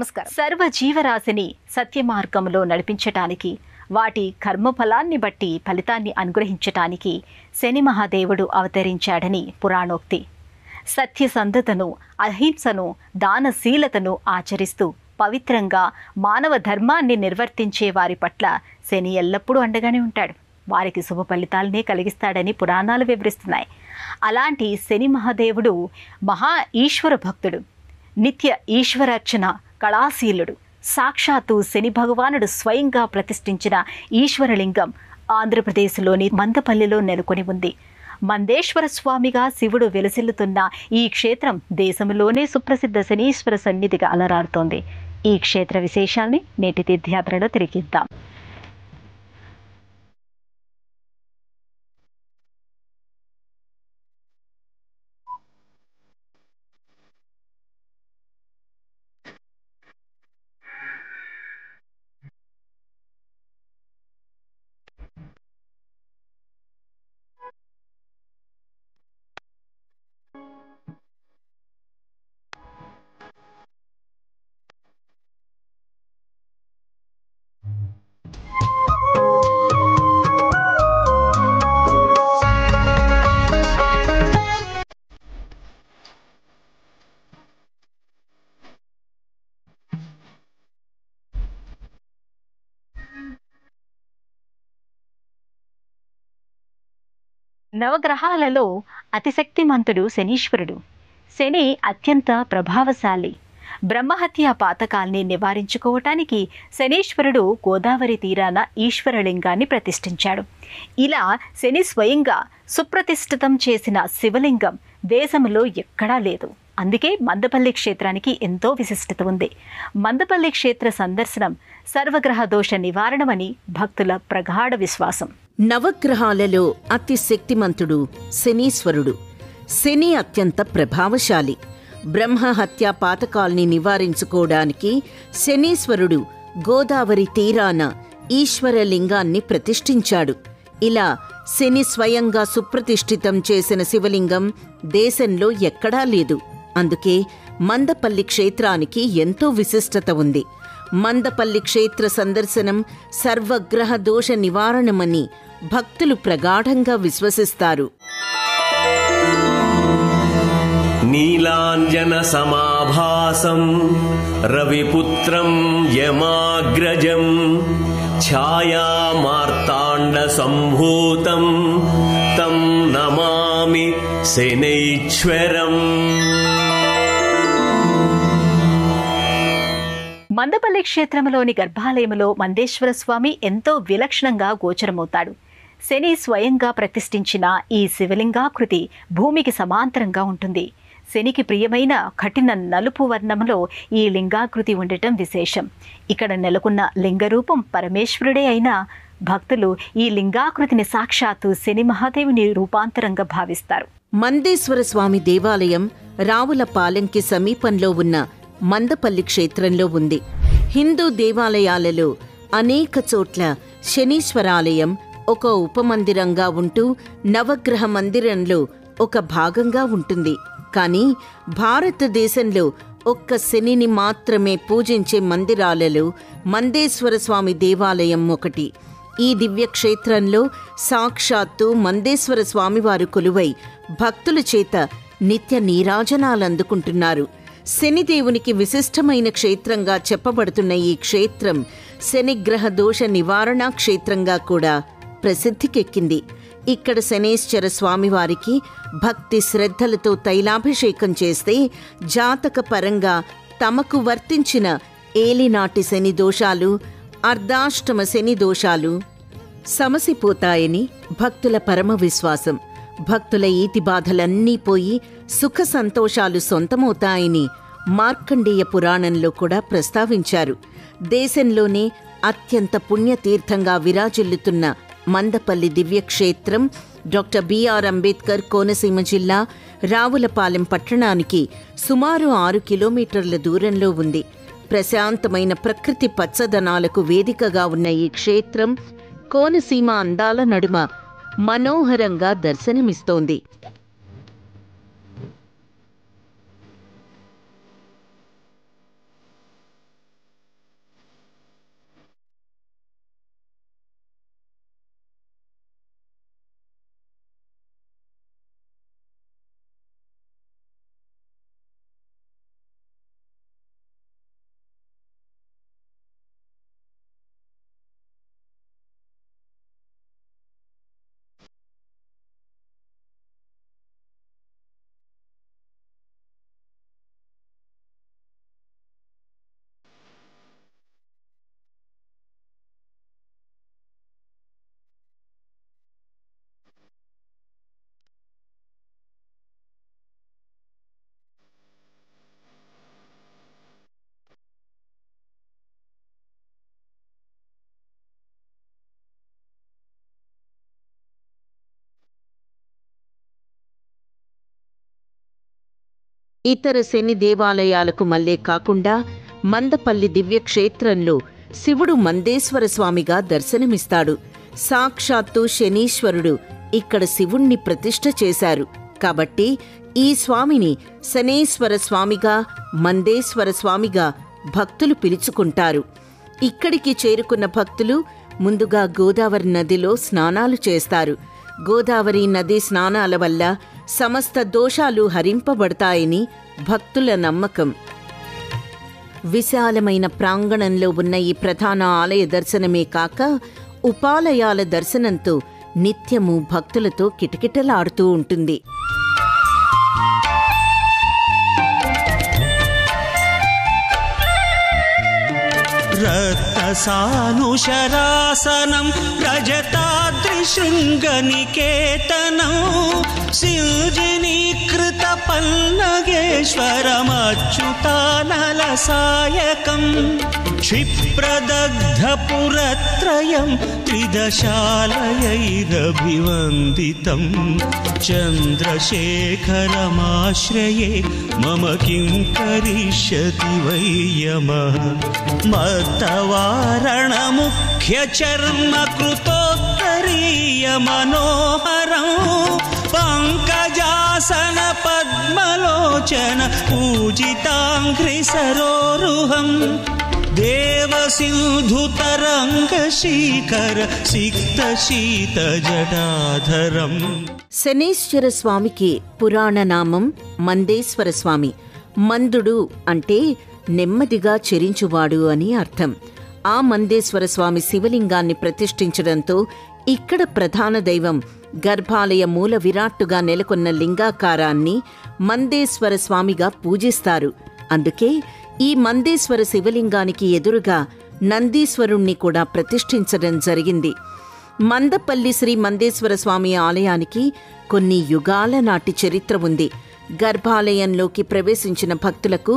నమస్కారం. సర్వ జీవరాశిని సత్యమార్గంలో నడిపించటానికి, వాటి కర్మఫలాన్ని బట్టి ఫలితాన్ని అనుగ్రహించటానికి శని మహాదేవుడు అవతరించాడని పురాణోక్తి. సత్యసంధతను, అహింసను, దానశీలతను ఆచరిస్తూ పవిత్రంగా మానవ ధర్మాన్ని నిర్వర్తించే వారి పట్ల శని ఎల్లప్పుడూ అండగానే ఉంటాడు. వారికి శుభ ఫలితాలనే కలిగిస్తాడని పురాణాలు వివరిస్తున్నాయి. అలాంటి శని మహాదేవుడు మహా ఈశ్వర భక్తుడు, నిత్య ఈశ్వరార్చన కళాశీలుడు. సాక్షాత్తు శని భగవానుడు స్వయంగా ప్రతిష్ఠించిన ఈశ్వరలింగం ఆంధ్రప్రదేశ్లోని మందపల్లిలో నెలకొని ఉంది. మందేశ్వర స్వామిగా శివుడు వెలసిల్లుతున్న ఈ క్షేత్రం దేశంలోనే సుప్రసిద్ధ శనీశ్వర సన్నిధిగా అలరారుతోంది. ఈ క్షేత్ర విశేషాల్ని నేటి తీర్థయాత్రలో తిరిగిద్దాం. నవగ్రహాలలో అతిశక్తిమంతుడు శనీశ్వరుడు. శని అత్యంత ప్రభావశాలి. బ్రహ్మహత్య పాతకాల్ని నివారించుకోవటానికి శనీశ్వరుడు గోదావరి తీరాన ఈశ్వరలింగాన్ని ప్రతిష్ఠించాడు. ఇలా శని స్వయంగా సుప్రతిష్ఠితం చేసిన శివలింగం దేశంలో ఎక్కడా లేదు. అందుకే మందపల్లి క్షేత్రానికి ఎంతో విశిష్టత ఉంది. మందపల్లి క్షేత్ర సందర్శనం సర్వగ్రహ దోష నివారణమని భక్తుల ప్రగాఢ విశ్వాసం. నవగ్రహాలలో అతి శక్తిమంతుడు శనీశ్వరుడు. శని అత్యంత ప్రభావశాలి. బ్రహ్మహత్య పాతకాల్ని నివారించుకోవడానికి శనీశ్వరుడు గోదావరి తీరాన ఈశ్వరలింగాన్ని ప్రతిష్ఠించాడు. ఇలా శని స్వయంగా సుప్రతిష్ఠితం చేసిన శివలింగం దేశంలో ఎక్కడా లేదు. అందుకే మందపల్లి క్షేత్రానికి ఎంతో విశిష్టత ఉంది. మందపల్లి క్షేత్ర సందర్శనం సర్వగ్రహ దోష నివారణమని భక్తులు ప్రగాఢంగా విశ్వసిస్తారు. నీలాంజన సమాభాసం రవిపుత్రం యమాగ్రజం ఛాయామార్తాండ సంభూతం తం నమామి శనైశ్వరం. మందపల్లి క్షేత్రంలోని గర్భాలయంలో మందేశ్వర స్వామి ఎంతో విలక్షణంగా గోచరమవుతాడు. శని స్వయంగా ప్రతిష్ఠించిన ఈ శివలింగాకృతి భూమికి సమాంతరంగా ఉంటుంది. శనికి ప్రియమైన కఠిన నలుపు వర్ణంలో ఈ లింగాకృతి ఉండటం విశేషం. ఇక్కడ నెలకొన్న లింగరూపం పరమేశ్వరుడే అయినా భక్తులు ఈ లింగాకృతిని సాక్షాత్తు శని మహాదేవుని రూపాంతరంగా భావిస్తారు. మందేశ్వర స్వామి దేవాలయం రావులపాలెంకి సమీపంలో ఉన్న మందపల్లి క్షేత్రంలో ఉంది. హిందూ దేవాలయాలలో అనేక చోట్ల శనీశ్వరాలయం ఒక ఉపమందిరంగా ఉంటూ నవగ్రహ మందిరంలో ఒక భాగంగా ఉంటుంది. కానీ భారతదేశంలో ఒక్క శనిని మాత్రమే పూజించే మందిరాలలో మందేశ్వర స్వామి దేవాలయం ఒకటి. ఈ దివ్యక్షేత్రంలో సాక్షాత్తు మందేశ్వర స్వామివారు కొలువై భక్తుల చేత నిత్య నీరాజనాలందుకుంటున్నారు. శనిదేవునికి విశిష్టమైన క్షేత్రంగా చెప్పబడుతున్న ఈ క్షేత్రం శనిగ్రహ దోష నివారణ క్షేత్రంగా కూడా ప్రసిద్ధికెక్కింది. ఇక్కడ శనేశ్వర స్వామివారికి భక్తి శ్రద్ధలతో తైలాభిషేకం చేస్తే జాతక పరంగా తమకు వర్తించిన ఏలినాటి శని దోషాలు, అర్ధాష్టమ శని దోషాలు సమసిపోతాయని భక్తుల పరమ విశ్వాసం. భక్తుల ఈతి బాధలన్నీ పోయి సుఖ సంతోషాలు సొంతమవుతాయని మార్కండేయ పురాణంలో కూడా ప్రస్తావించారు. దేశంలోనే అత్యంత పుణ్యతీర్థంగా విరాజిల్లుతున్న మందపల్లి దివ్యక్షేత్రం డాక్టర్ బిఆర్ అంబేద్కర్ కోనసీమ జిల్లా రావులపాలెం పట్టణానికి సుమారు 6 కిలోమీటర్ల దూరంలో ఉంది. ప్రశాంతమైన ప్రకృతి పచ్చదనాలకు వేదికగా ఉన్న ఈ క్షేత్రం కోనసీమ అందాల నడుమ మనోహరంగా దర్శనమిస్తోంది. ఇతర శని దేవాలయాలకు మళ్ళే కాకుండా మందపల్లి దివ్యక్షేత్రంలో శివుడు మందేశ్వర స్వామిగా దర్శనమిస్తాడు. సాక్షాత్తు శనీశ్వరుడు ఇక్కడ శివుణ్ణి ప్రతిష్ఠ చేశారు కాబట్టి ఈ స్వామిని శనేశ్వర స్వామిగా, మందేశ్వర స్వామిగా భక్తులు పిలుచుకుంటారు. ఇక్కడికి చేరుకున్న భక్తులు ముందుగా గోదావరి నదిలో స్నానాలు చేస్తారు. గోదావరి నది స్నానాల వల్ల సమస్త దోషాలు హరింపబడతాయని భక్తుల నమ్మకం. విశాలమైన ప్రాంగణంలో ఉన్న ఈ ప్రధాన ఆలయ దర్శనమే కాక ఉపాలయాల దర్శనంతో నిత్యము భక్తులతో కిటకిటలాడుతూ ఉంటుంది. రత్నసానుశరాసనం రజతాద్రిశృంగనికేతనం సిల్జినీకృత పల్లగేశ్వరమచ్యుతానలసాయకం క్షిప్రదగ్ధపురత్రయం త్రిదశాలయైరభివందితం చంద్రశేఖరమాశ్రయే మమ కిం కరిష్యతి వై యమః మత్తవారణముఖ్యచర్మకృతోత్తరీయ మనోహరం పంకజాసన పద్మలోచన పూజితాంఘ్రి సరోరుహం దేవసింధుతరంగశీకర సిక్త శీత జటాధరం. శనేశ్వర స్వామికి పురాణ నామం మందేశ్వర స్వామి. మందుడు అంటే నెమ్మదిగా చెరించువాడు అని అర్థం. ఆ మందేశ్వర స్వామి శివలింగాన్ని ప్రతిష్ఠించడంతో ఇక్కడ ప్రధాన దైవం గర్భాలయ మూల విరాట్టుగా నెలకొన్న లింగాకారాన్ని మందేశ్వర స్వామిగా పూజిస్తారు. అందుకే ఈ మందేశ్వర శివలింగానికి ఎదురుగా నందీశ్వరుణ్ణి కూడా ప్రతిష్ఠించడం జరిగింది. మందపల్లి శ్రీ మందేశ్వర స్వామి ఆలయానికి కొన్ని యుగాల నాటి చరిత్ర ఉంది. గర్భాలయంలోకి ప్రవేశించిన భక్తులకు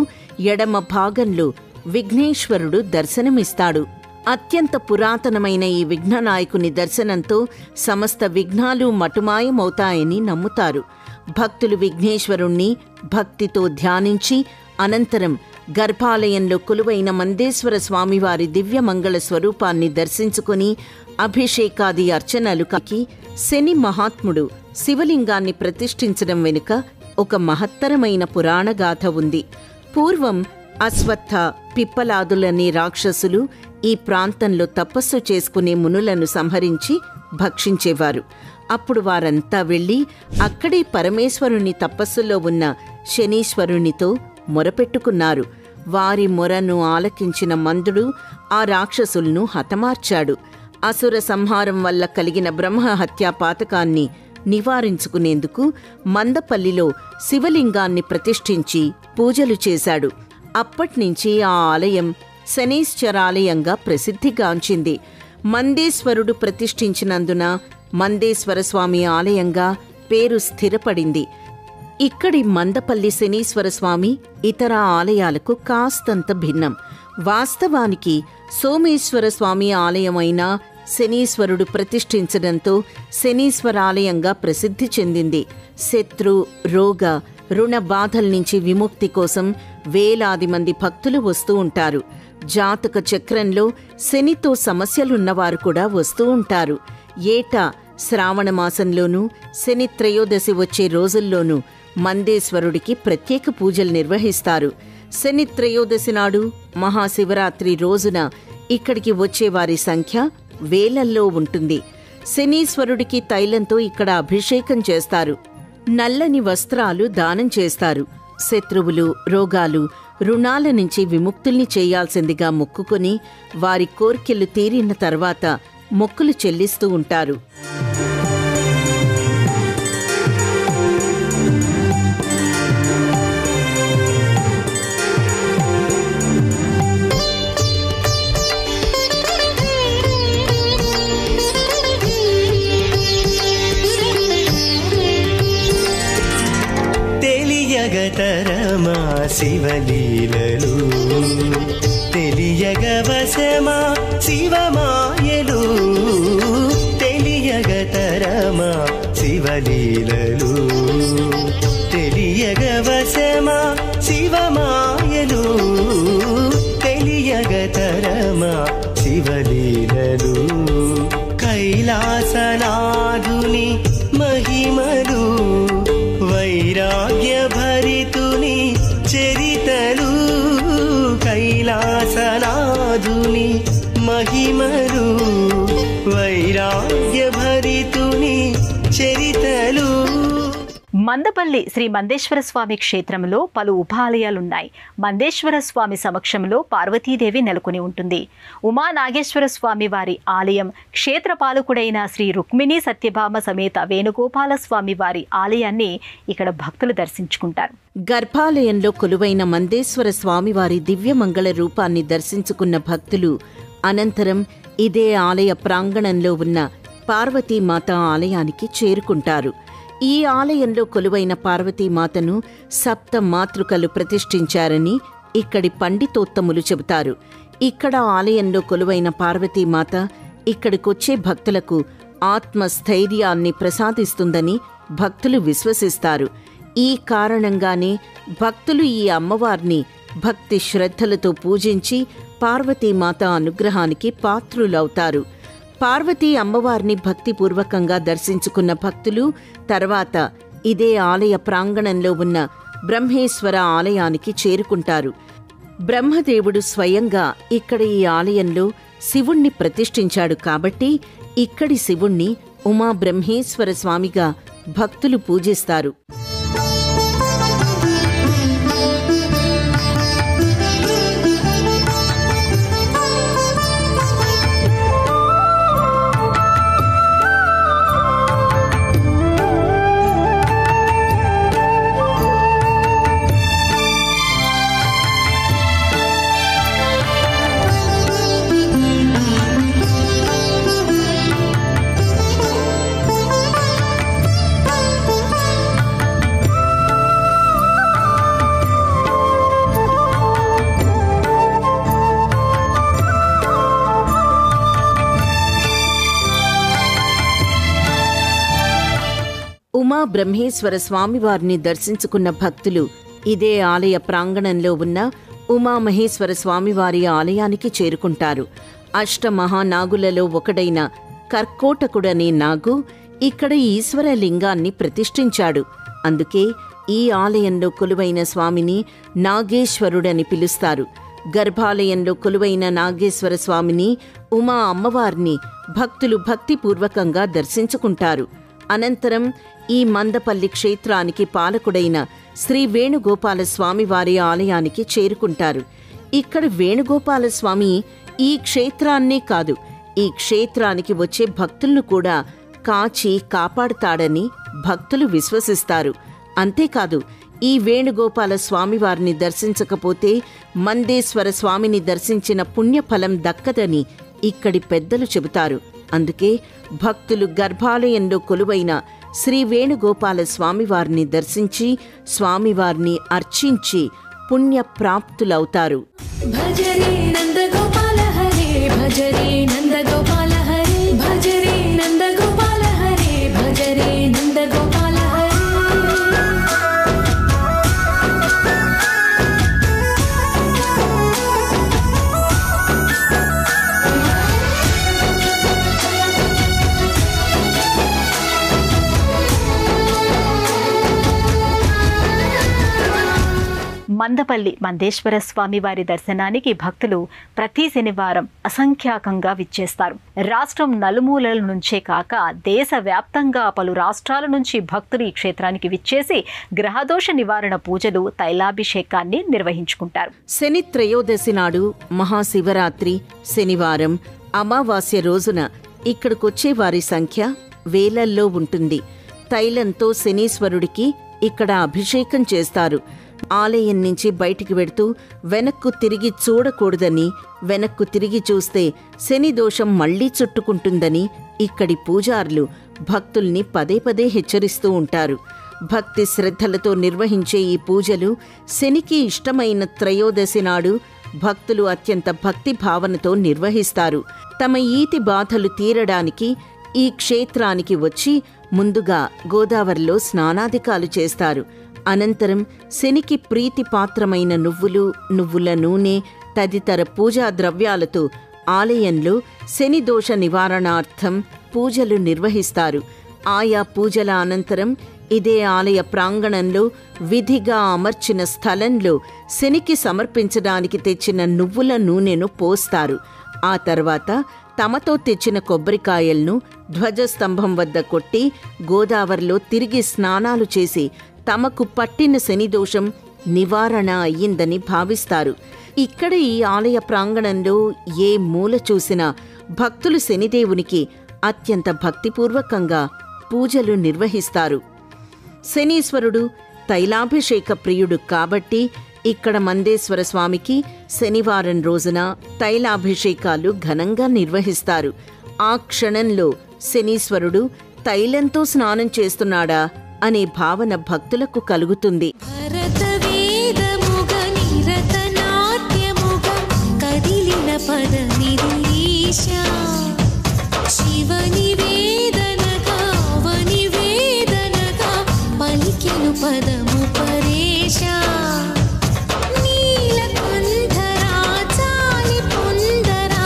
ఎడమ భాగంలో విఘ్నేశ్వరుడు దర్శనమిస్తాడు. అత్యంత పురాతనమైన ఈ విఘ్ననాయకుని దర్శనంతో సమస్త విఘ్నాలు మటుమాయమవుతాయని నమ్ముతారు. భక్తులు విఘ్నేశ్వరుణ్ణి భక్తితో ధ్యానించి అనంతరం గర్భాలయంలో కొలువైన మందేశ్వర స్వామివారి దివ్యమంగళ స్వరూపాన్ని దర్శించుకుని అభిషేకాది అర్చనలు కాకి శని మహాత్ముడు శివలింగాన్ని ప్రతిష్ఠించడం వెనుక ఒక మహత్తరమైన పురాణగాథ ఉంది. పూర్వం అశ్వత్థ, పిప్పలాదులనే రాక్షసులు ఈ ప్రాంతంలో తపస్సు చేసుకునే మునులను సంహరించి భక్షించేవారు. అప్పుడు వారంతా వెళ్లి అక్కడే పరమేశ్వరుని తపస్సులో ఉన్న శనీశ్వరునితో మొరపెట్టుకున్నారు. వారి మొరను ఆలకించిన మందుడు ఆ రాక్షసులను హతమార్చాడు. అసుర సంహారం వల్ల కలిగిన బ్రహ్మహత్యా పాతకాన్ని నివారించుకునేందుకు మందపల్లిలో శివలింగాన్ని ప్రతిష్ఠించి పూజలు చేశాడు. అప్పట్నుంచి ఆ ఆలయం శనీశ్వరాలయంగా ప్రసిద్ధిగాంచింది. మందేశ్వరుడు ప్రతిష్ఠించినందున మందేశ్వర స్వామి ఆలయంగా పేరు స్థిరపడింది. ఇక్కడి మందపల్లి శనీశ్వర స్వామి ఇతర ఆలయాలకు కాస్తంత భిన్నం. వాస్తవానికి సోమేశ్వర స్వామి ఆలయమైన శనీశ్వరుడు ప్రతిష్ఠించడంతో శనీశ్వరాలయంగా ప్రసిద్ధి చెందింది. శత్రు, రోగ, రుణ బాధల నుంచి విముక్తి కోసం వేలాది మంది భక్తులు వస్తూ ఉంటారు. జాతక చక్రంలో శనితో సమస్యలున్నవారు కూడా వస్తూ ఉంటారు. ఏటా శ్రావణ మాసంలోనూ శని త్రయోదశి వచ్చే రోజుల్లోనూ మందేశ్వరుడికి ప్రత్యేక పూజలు నిర్వహిస్తారు. శని త్రయోదశి నాడు మహాశివరాత్రి రోజున ఇక్కడికి వచ్చేవారి సంఖ్య వేలల్లో ఉంటుంది. శనీశ్వరుడికి తైలంతో ఇక్కడ అభిషేకం చేస్తారు. నల్లని వస్త్రాలు దానం చేస్తారు. శత్రువులు, రోగాలు, రుణాల నుంచి విముక్తుల్ని చేయాల్సిందిగా మొక్కుకొని వారి కోర్కెలు తీరిన తర్వాత మొక్కులు చెల్లిస్తూ ఉంటారు. తెలియగతరమా శివలీలలు, తెలియగవశమా శివమాయలు, తెలియగతరమా శివలీలలు, తెలియగవశమా మందపల్లి శ్రీ మందేశ్వర స్వామి క్షేత్రంలో పలు ఉపాలయాలున్నాయి. మందేశ్వర స్వామి సమక్షంలో పార్వతీదేవి నెలకొని ఉంటుంది. ఉమా నాగేశ్వర స్వామి వారి ఆలయం, క్షేత్రపాలకుడైన శ్రీ రుక్మిణీ సత్యభామ సమేత వేణుగోపాల స్వామి వారి ఆలయాన్ని ఇక్కడ భక్తులు దర్శించుకుంటారు. గర్భాలయంలో కొలువైన మందేశ్వర స్వామివారి దివ్యమంగళ రూపాన్ని దర్శించుకున్న భక్తులు అనంతరం ఇదే ఆలయ ప్రాంగణంలో ఉన్న పార్వతీమాత ఆలయానికి చేరుకుంటారు. ఈ ఆలయంలో కొలువైన పార్వతీమాతను సప్త మాతృకలు ప్రతిష్ఠించారని ఇక్కడి పండితోత్తములు చెబుతారు. ఇక్కడ ఆలయంలో కొలువైన పార్వతీమాత ఇక్కడికొచ్చే భక్తులకు ఆత్మస్థైర్యాన్ని ప్రసాదిస్తుందని భక్తులు విశ్వసిస్తారు. ఈ కారణంగానే భక్తులు ఈ అమ్మవారిని భక్తి శ్రద్ధలతో పూజించి పార్వతీమాత అనుగ్రహానికి పాత్రులవుతారు. పార్వతీ అమ్మవారిని భక్తిపూర్వకంగా దర్శించుకున్న భక్తులు తర్వాత ఇదే ఆలయ ప్రాంగణంలో ఉన్న బ్రహ్మేశ్వర ఆలయానికి చేరుకుంటారు. బ్రహ్మదేవుడు స్వయంగా ఇక్కడ ఈ ఆలయంలో శివుణ్ణి ప్రతిష్ఠించాడు కాబట్టి ఇక్కడి శివుణ్ణి ఉమా బ్రహ్మేశ్వర స్వామిగా భక్తులు పూజిస్తారు. ఉమా బ్రహ్మేశ్వర స్వామివారిని దర్శించుకున్న భక్తులు ఇదే ఆలయ ప్రాంగణంలో ఉన్న ఉమామహేశ్వర స్వామివారి ఆలయానికి చేరుకుంటారు. అష్టమహానాగులలో ఒకడైన కర్కోటకుడనే నాగు ఇక్కడ ఈశ్వరలింగాన్ని ప్రతిష్ఠించాడు. అందుకే ఈ ఆలయంలో కొలువైన స్వామిని నాగేశ్వరుడని పిలుస్తారు. గర్భాలయంలో కొలువైన నాగేశ్వర స్వామిని, ఉమా అమ్మవారిని భక్తులు భక్తిపూర్వకంగా దర్శించుకుంటారు. అనంతరం ఈ మందపల్లి క్షేత్రానికి పాలకుడైన శ్రీ వేణుగోపాల స్వామివారి ఆలయానికి చేరుకుంటారు. ఇక్కడ వేణుగోపాలస్వామి ఈ క్షేత్రాన్నే కాదు, ఈ క్షేత్రానికి వచ్చే భక్తులను కూడా కాచి కాపాడుతాడని భక్తులు విశ్వసిస్తారు. అంతేకాదు, ఈ వేణుగోపాల స్వామివారిని దర్శించకపోతే మందేశ్వర స్వామిని దర్శించిన పుణ్యఫలం దక్కదని ఇక్కడి పెద్దలు చెబుతారు. అందుకే భక్తులు గర్భాలయంలో కొలువైన శ్రీ వేణుగోపాల స్వామివారిని దర్శించి స్వామివారిని అర్చించి పుణ్యప్రాప్తులవుతారు. భజరే నందగోపాల హరే, భజరే నందగోపాల హరే, భజరే నందగోపాల హరే, భజరే నందగోపాల హరే. మందపల్లి మందేశ్వర స్వామి వారి దర్శనానికి భక్తులు ప్రతి శనివారం అసంఖ్యాకంగా విచ్చేస్తారు. రాష్ట్రం నలుమూలల నుంచే కాక దేశవ్యాప్తంగా పలు రాష్ట్రాల నుంచి భక్తులు ఈ క్షేత్రానికి విచ్చేసి గ్రహదోష నివారణ పూజలు, తైలాభిషేకాన్ని నిర్వహించుకుంటారు. శని త్రయోదశి నాడు, మహాశివరాత్రి, శనివారం, అమావాస్య రోజున ఇక్కడికొచ్చే వారి సంఖ్య వేలల్లో ఉంటుంది. తైలంతో శనీశ్వరుడికి ఇక్కడ అభిషేకం చేస్తారు. ఆలయం నుంచి బయటికి వెడుతూ వెనక్కు తిరిగి చూడకూడదని, వెనక్కు తిరిగి చూస్తే శని దోషం మళ్లీ చుట్టుకుంటుందని ఇక్కడి పూజారులు భక్తుల్ని పదే పదే హెచ్చరిస్తూ ఉంటారు. భక్తి శ్రద్ధలతో నిర్వహించే ఈ పూజలు శనికి ఇష్టమైన త్రయోదశి నాడు భక్తులు అత్యంత భక్తి భావనతో నిర్వహిస్తారు. తమ ఈతి బాధలు తీరడానికి ఈ క్షేత్రానికి వచ్చి ముందుగా గోదావరిలో స్నానాధికాలు చేస్తారు. అనంతరం శనికి ప్రీతిపాత్రమైన నువ్వులు, నువ్వుల నూనె తదితర పూజా ద్రవ్యాలతో ఆలయంలో శని దోష నివారణార్థం పూజలు నిర్వహిస్తారు. ఆయా పూజల అనంతరం ఇదే ఆలయ ప్రాంగణంలో విధిగా అమర్చిన స్థలంలో శనికి సమర్పించడానికి తెచ్చిన నువ్వుల నూనెను పోస్తారు. ఆ తర్వాత తమతో తెచ్చిన కొబ్బరికాయలను ధ్వజస్తంభం వద్ద కొట్టి గోదావరిలో తిరిగి స్నానాలు చేసి తమకు పట్టిన శనిదోషం నివారణ అయ్యిందని భావిస్తారు. ఇక్కడ ఈ ఆలయ ప్రాంగణంలో ఏ మూల చూసినా భక్తులు శనిదేవునికి అత్యంత భక్తిపూర్వకంగా పూజలు నిర్వహిస్తారు. శనీశ్వరుడు తైలాభిషేక ప్రియుడు కాబట్టి ఇక్కడ మందేశ్వర స్వామికి శనివారం రోజున తైలాభిషేకాలు ఘనంగా నిర్వహిస్తారు. ఆ క్షణంలో శనీశ్వరుడు తైలంతో స్నానం చేస్తున్నాడా అనే భావన భక్తులకు కలుగుతుంది. పదము పరేశా నీలకంఠరా చాలి పొందరా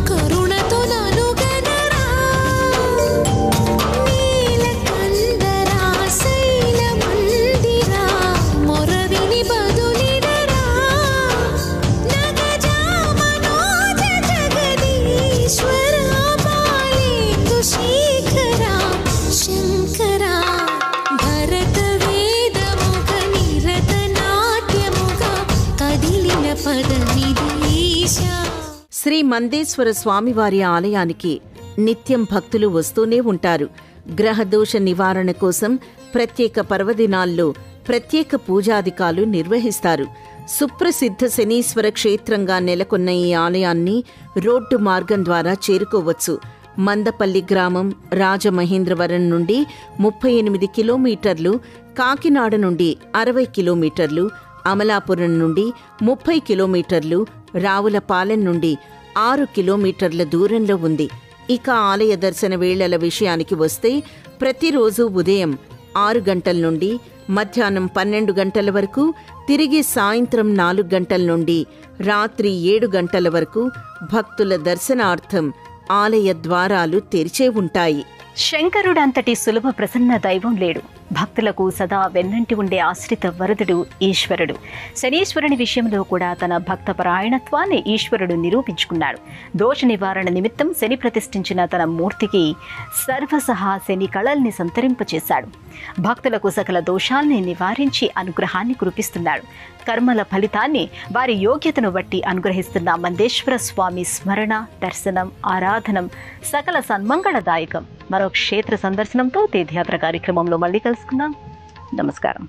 కరుణతో నలుగనరా నీలకంఠరా శైల మందిరా మొరవిని బదులిడరా నగజా మనోజ జగదీశ్వరా బాలేందు శేఖరా శంకరా శ్రీ మందేశ్వర స్వామివారి ఆలయానికి నిత్యం భక్తులు వస్తూనే ఉంటారు. గ్రహదోష నివారణ కోసం ప్రత్యేక పర్వదినాల్లో ప్రత్యేక పూజాధికాలు నిర్వహిస్తారు. సుప్రసిద్ధ శనీశ్వర క్షేత్రంగా నెలకొన్న ఈ ఆలయాన్ని రోడ్డు మార్గం ద్వారా చేరుకోవచ్చు. మందపల్లి గ్రామం రాజమహేంద్రవరం నుండి 38 కిలోమీటర్లు, కాకినాడ నుండి 60 కిలోమీటర్లు, అమలాపురం నుండి 30 కిలోమీటర్లు, రావులపాలెం నుండి 6 కిలోమీటర్ల దూరంలో ఉంది. ఇక ఆలయ దర్శన వేళల విషయానికి వస్తే ప్రతిరోజు ఉదయం 6 గంటల నుండి మధ్యాహ్నం 12 గంటల వరకు, తిరిగి సాయంత్రం 4 గంటల నుండి రాత్రి 7 గంటల వరకు భక్తుల దర్శనార్థం ఆలయ ద్వారాలు తెరిచే ఉంటాయి. శంకరుడంతటి సులభ ప్రసన్న దైవం లేడు. భక్తులకు సదా వెన్నంటి ఉండే ఆశ్రిత వరదుడు ఈశ్వరుడు. శనీశ్వరుని విషయంలో కూడా తన భక్త పరాయణత్వాన్ని ఈశ్వరుడు నిరూపించుకున్నాడు. దోష నివారణ నిమిత్తం శని ప్రతిష్ఠించిన తన మూర్తికి సర్వసహా శని కళల్ని సంతరింపచేశాడు. భక్తులకు సకల దోషాల్ని నివారించి అనుగ్రహాన్ని కురిపిస్తున్నాడు. కర్మల ఫలితాన్ని వారి యోగ్యతను బట్టి అనుగ్రహిస్తున్న మందేశ్వర స్వామి స్మరణ, దర్శనం, ఆరాధనం సకల సన్మంగళదాయకం. మరో క్షేత్ర సందర్శనంతో తీర్థయాత్ర కార్యక్రమంలో మళ్ళీ కలుసుకుందాం. నమస్కారం.